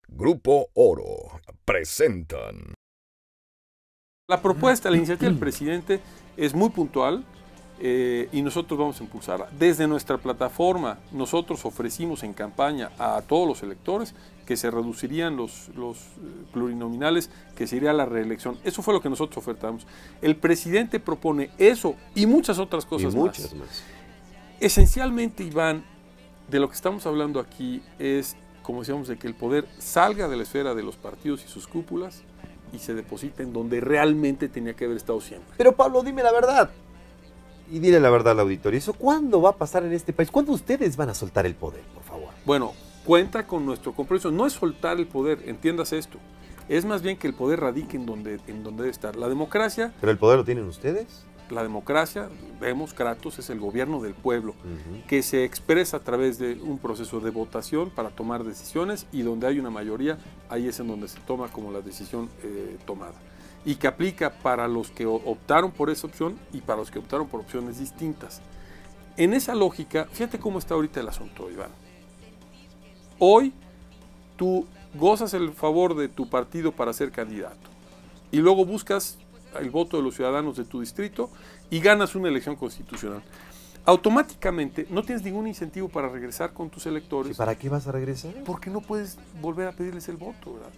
Grupo Oro presentan. La propuesta, la iniciativa del presidente es muy puntual y nosotros vamos a impulsarla. Desde nuestra plataforma, nosotros ofrecimos en campaña a todos los electores que se reducirían los plurinominales, que se iría a la reelección. Eso fue lo que nosotros ofertamos. El presidente propone eso y muchas otras cosas más. Esencialmente, Iván, de lo que estamos hablando aquí es, como decíamos, de que el poder salga de la esfera de los partidos y sus cúpulas y se deposita en donde realmente tenía que haber estado siempre. Pero Pablo, dime la verdad. Y dile la verdad al auditorio. ¿Eso cuándo va a pasar en este país? ¿Cuándo ustedes van a soltar el poder, por favor? Bueno, cuenta con nuestro compromiso. No es soltar el poder, entiendas esto. Es más bien que el poder radique en donde debe estar. La democracia... ¿Pero el poder lo tienen ustedes? La democracia, vemos, Kratos, es el gobierno del pueblo, que se expresa a través de un proceso de votación para tomar decisiones, y donde hay una mayoría, ahí es en donde se toma como la decisión tomada. Y que aplica para los que optaron por esa opción y para los que optaron por opciones distintas. En esa lógica, fíjate cómo está ahorita el asunto, Iván. Hoy tú gozas el favor de tu partido para ser candidato y luego buscas el voto de los ciudadanos de tu distrito y ganas una elección constitucional. Automáticamente no tienes ningún incentivo para regresar con tus electores. ¿Y para qué vas a regresar? Porque no puedes volver a pedirles el voto, ¿verdad?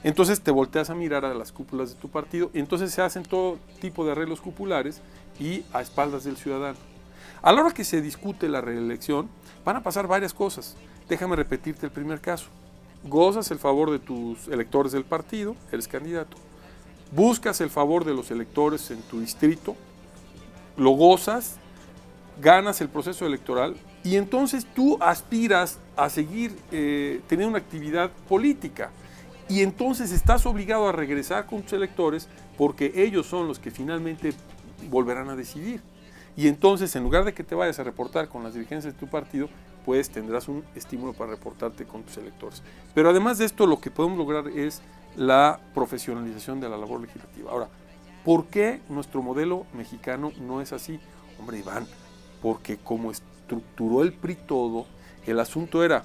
Entonces te volteas a mirar a las cúpulas de tu partido y entonces se hacen todo tipo de arreglos cupulares y a espaldas del ciudadano. A la hora que se discute la reelección van a pasar varias cosas. Déjame repetirte el primer caso. Gozas el favor de tus electores del partido, eres candidato. Buscas el favor de los electores en tu distrito, lo gozas, ganas el proceso electoral y entonces tú aspiras a seguir teniendo una actividad política y entonces estás obligado a regresar con tus electores porque ellos son los que finalmente volverán a decidir. Y entonces, en lugar de que te vayas a reportar con las dirigencias de tu partido, pues tendrás un estímulo para reportarte con tus electores. Pero además de esto, lo que podemos lograr es la profesionalización de la labor legislativa. Ahora, ¿por qué nuestro modelo mexicano no es así? Hombre, Iván, porque como estructuró el PRI todo, el asunto era,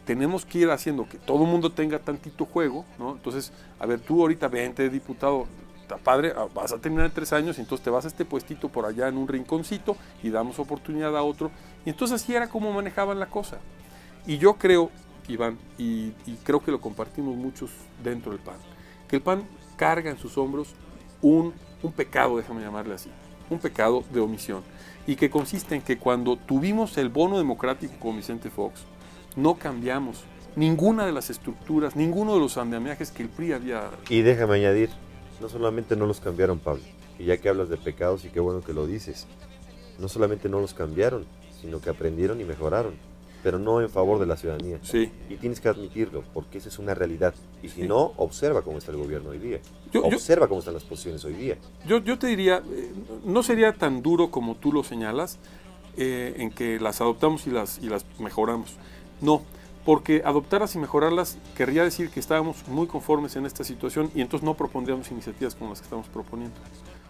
tenemos que ir haciendo que todo el mundo tenga tantito juego, ¿no? Entonces, a ver, tú ahorita 20 diputado, está padre, vas a terminar en 3 años, y entonces te vas a este puestito por allá en un rinconcito y damos oportunidad a otro. Y entonces así era como manejaban la cosa. Y yo creo, Iván, y creo que lo compartimos muchos dentro del PAN, que el PAN carga en sus hombros un pecado, déjame llamarle así, un pecado de omisión, y que consiste en que cuando tuvimos el bono democrático con Vicente Fox, no cambiamos ninguna de las estructuras, ninguno de los andamiajes que el PRI había... Y déjame añadir, no solamente no los cambiaron, Pablo, y ya que hablas de pecados, y qué bueno que lo dices, no solamente no los cambiaron, sino que aprendieron y mejoraron, pero no en favor de la ciudadanía. Sí. Y tienes que admitirlo, porque esa es una realidad. Y si no, observa cómo está el gobierno hoy día. Observa cómo están las posiciones hoy día. Yo te diría, no sería tan duro como tú lo señalas, en que las adoptamos y las mejoramos. No, porque adoptarlas y mejorarlas querría decir que estábamos muy conformes en esta situación y entonces no propondríamos iniciativas como las que estamos proponiendo.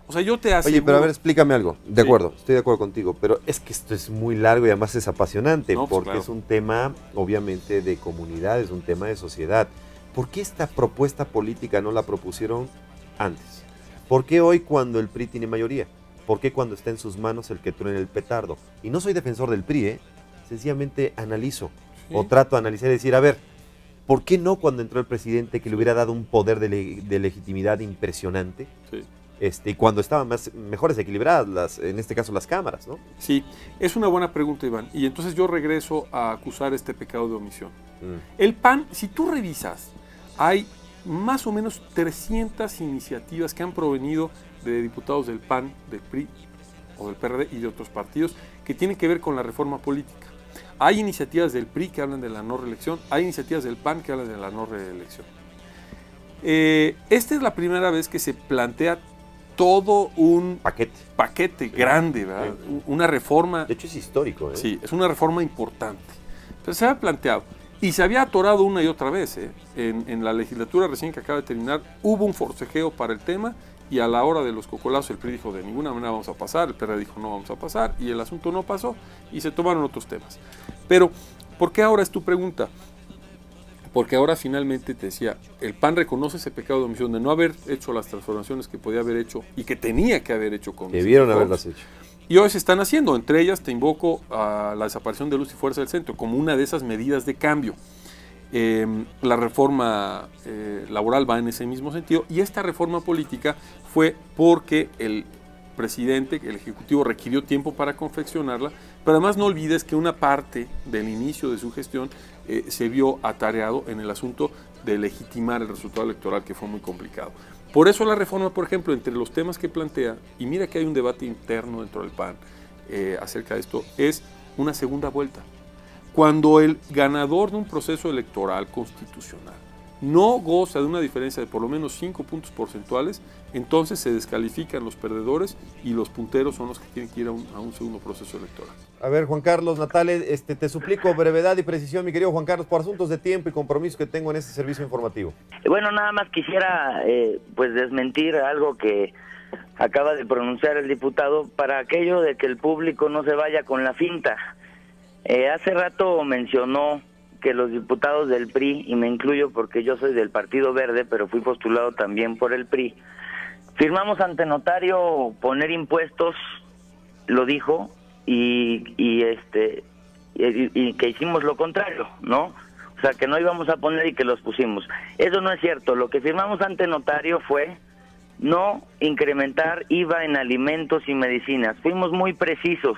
O sea, yo te aseguro... Oye, pero a ver, explícame algo. De acuerdo, estoy de acuerdo contigo, pero es que esto es muy largo y además es apasionante, no, pues, porque claro, es un tema, obviamente, de comunidad, es un tema de sociedad. ¿Por qué esta propuesta política no la propusieron antes? ¿Por qué hoy cuando el PRI tiene mayoría? ¿Por qué cuando está en sus manos el que truene el petardo? Y no soy defensor del PRI, sencillamente analizo, o trato de analizar y decir, a ver, ¿por qué no cuando entró el presidente que le hubiera dado un poder de legitimidad impresionante? Sí. Y cuando estaban mejores equilibradas, en este caso las cámaras, ¿no? Sí, es una buena pregunta, Iván. Y entonces yo regreso a acusar este pecado de omisión. El PAN, si tú revisas, hay más o menos 300 iniciativas que han provenido de diputados del PAN, del PRI o del PRD y de otros partidos que tienen que ver con la reforma política. Hay iniciativas del PRI que hablan de la no reelección, hay iniciativas del PAN que hablan de la no reelección. Esta es la primera vez que se plantea todo un paquete grande, ¿verdad? Sí. Una reforma... De hecho es histórico, ¿eh? Sí, es una reforma importante. Pero se había planteado y se había atorado una y otra vez, ¿eh? En la legislatura recién que acaba de terminar hubo un forcejeo para el tema y a la hora de los cocolazos el PRI dijo de ninguna manera vamos a pasar, el PRD dijo no vamos a pasar y el asunto no pasó y se tomaron otros temas. Pero, ¿por qué ahora es tu pregunta? porque ahora finalmente te decía, el PAN reconoce ese pecado de omisión de no haber hecho las transformaciones que podía haber hecho y que tenía que haber hecho con Debieron haberlas hecho. Y hoy se están haciendo. Entre ellas te invoco a la desaparición de Luz y Fuerza del Centro como una de esas medidas de cambio. La reforma laboral va en ese mismo sentido, y esta reforma política fue porque el presidente, el Ejecutivo, requirió tiempo para confeccionarla, pero además no olvides que una parte del inicio de su gestión se vio atareado en el asunto de legitimar el resultado electoral, que fue muy complicado. Por eso la reforma, por ejemplo, entre los temas que plantea, y mira que hay un debate interno dentro del PAN acerca de esto, es una segunda vuelta. Cuando el ganador de un proceso electoral constitucional no goza de una diferencia de por lo menos 5 puntos porcentuales, entonces se descalifican los perdedores y los punteros son los que tienen que ir a un segundo proceso electoral. A ver, Juan Carlos Natale, te suplico brevedad y precisión, mi querido Juan Carlos, por asuntos de tiempo y compromiso que tengo en este servicio informativo. Bueno, nada más quisiera pues desmentir algo que acaba de pronunciar el diputado, para aquello de que el público no se vaya con la finta. Hace rato mencionó que los diputados del PRI, y me incluyo porque yo soy del Partido Verde, pero fui postulado también por el PRI, firmamos ante notario poner impuestos, lo dijo, y que hicimos lo contrario, ¿no? O sea, que no íbamos a poner y que los pusimos. Eso no es cierto. Lo que firmamos ante notario fue no incrementar IVA en alimentos y medicinas. Fuimos muy precisos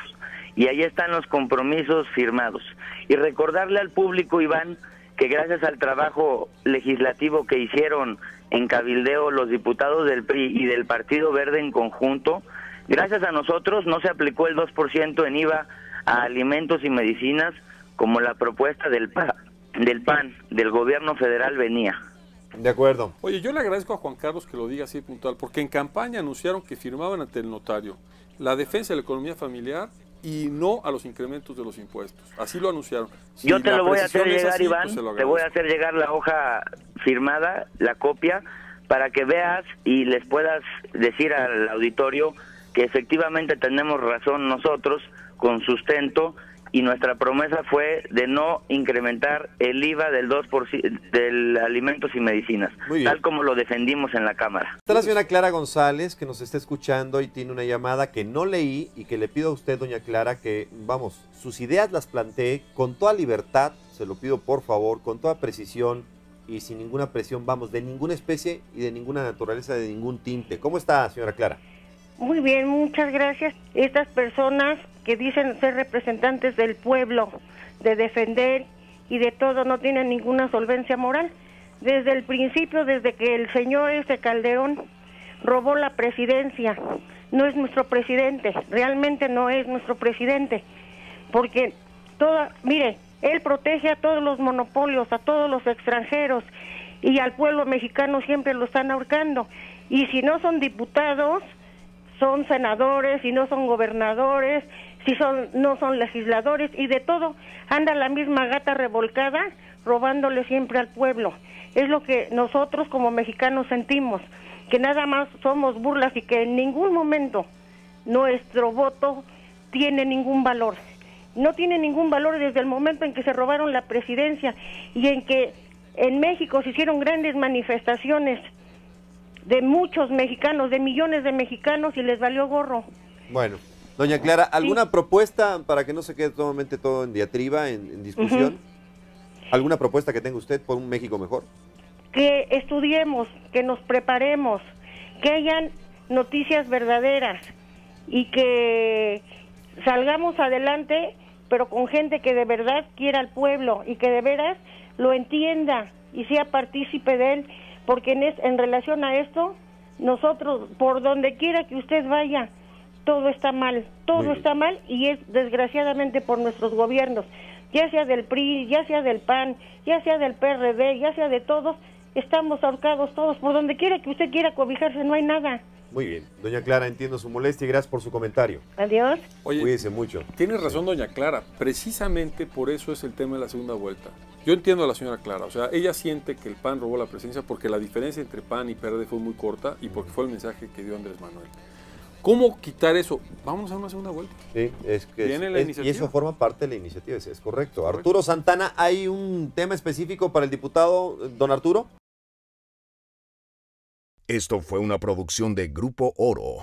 y ahí están los compromisos firmados. Y recordarle al público, Iván, que gracias al trabajo legislativo que hicieron en cabildeo los diputados del PRI y del Partido Verde en conjunto, gracias a nosotros no se aplicó el 2% en IVA a alimentos y medicinas como la propuesta del PAN, del gobierno federal venía. De acuerdo. Oye, yo le agradezco a Juan Carlos que lo diga así puntual, porque en campaña anunciaron que firmaban ante el notario la defensa de la economía familiar y no a los incrementos de los impuestos. Así lo anunciaron. Si yo te lo voy a hacer llegar, así, Iván, pues te voy a hacer llegar la hoja firmada, la copia, para que veas y les puedas decir al auditorio que efectivamente tenemos razón nosotros, con sustento, y nuestra promesa fue de no incrementar el IVA del 2% de alimentos y medicinas, tal como lo defendimos en la Cámara. Está la señora Clara González, que nos está escuchando y tiene una llamada que no leí y que le pido a usted, doña Clara, que, vamos, sus ideas las plantee con toda libertad, se lo pido por favor, con toda precisión y sin ninguna presión, vamos, de ninguna especie y de ninguna naturaleza, de ningún tinte. ¿Cómo está, señora Clara? Muy bien, muchas gracias. Estas personas que dicen ser representantes del pueblo, de defender y de todo, no tienen ninguna solvencia moral. Desde el principio, desde que el señor Calderón robó la presidencia, no es nuestro presidente, realmente no es nuestro presidente, porque mire, él protege a todos los monopolios, a todos los extranjeros, y al pueblo mexicano siempre lo están ahorcando. Y si no son diputados, son senadores, si no son gobernadores, si no son legisladores, y de todo anda la misma gata revolcada robándole siempre al pueblo. Es lo que nosotros como mexicanos sentimos, que nada más somos burlas y que en ningún momento nuestro voto tiene ningún valor. No tiene ningún valor desde el momento en que se robaron la presidencia y en que en México se hicieron grandes manifestaciones de muchos mexicanos, de millones de mexicanos, y les valió gorro. Bueno, doña Clara, ¿alguna propuesta para que no se quede totalmente todo en diatriba, en discusión? ¿Alguna propuesta que tenga usted por un México mejor? Que estudiemos, que nos preparemos, que hayan noticias verdaderas y que salgamos adelante, pero con gente que de verdad quiera al pueblo y que de veras lo entienda y sea partícipe de él. Porque en relación a esto, nosotros, por donde quiera que usted vaya, todo está mal, y es desgraciadamente por nuestros gobiernos, ya sea del PRI, ya sea del PAN, ya sea del PRD, ya sea de todos, estamos ahorcados todos, por donde quiera que usted quiera cobijarse, no hay nada. Muy bien, doña Clara, entiendo su molestia y gracias por su comentario. Adiós. Oye, cuídese mucho. Tiene razón doña Clara, precisamente por eso es el tema de la segunda vuelta. Yo entiendo a la señora Clara, o sea, ella siente que el PAN robó la presidencia porque la diferencia entre PAN y PRD fue muy corta y porque fue el mensaje que dio Andrés Manuel. ¿Cómo quitar eso? Vamos a una segunda vuelta. Sí, es que Viene la y iniciativa. eso forma parte de la iniciativa, es correcto. Arturo Santana, ¿hay un tema específico para el diputado don Arturo? Esto fue una producción de Grupo Oro.